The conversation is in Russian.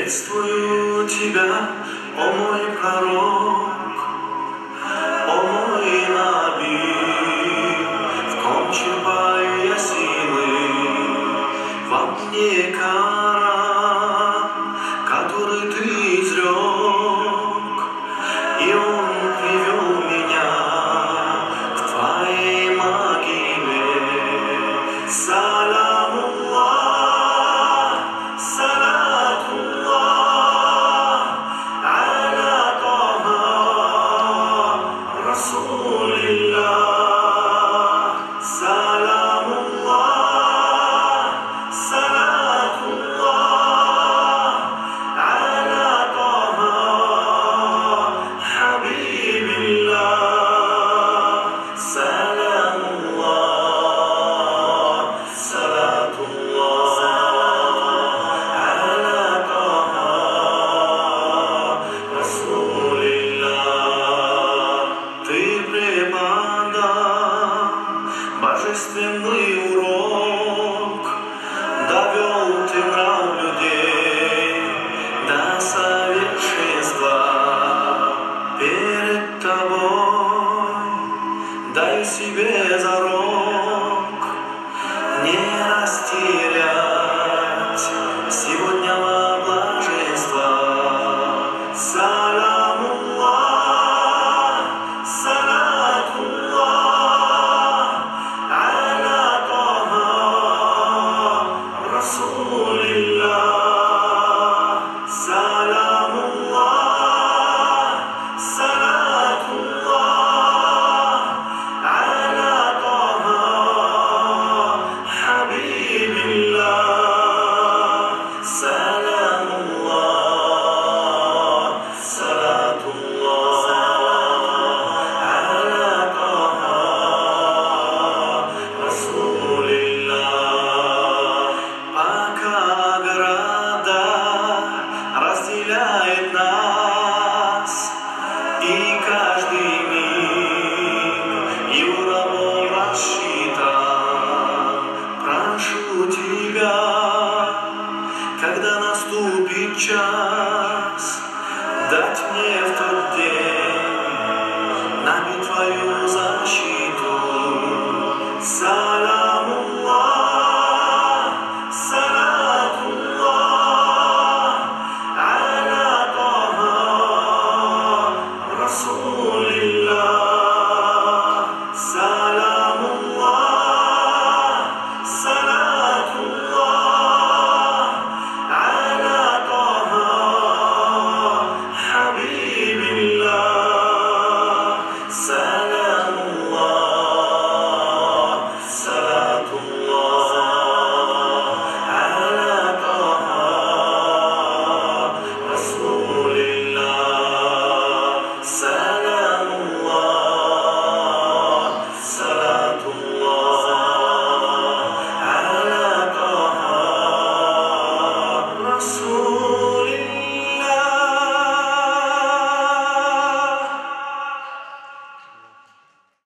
Приветствую тебя, о мой пророк, о мой наби, в ком черпаю я силы, во мне Коран, который ты изрек, и он привел меня к твоей могиле. Божественный урок довел ты нрав людей до совершенства. Перед тобой даю себе зарок не растерять сегодняшнего блаженства.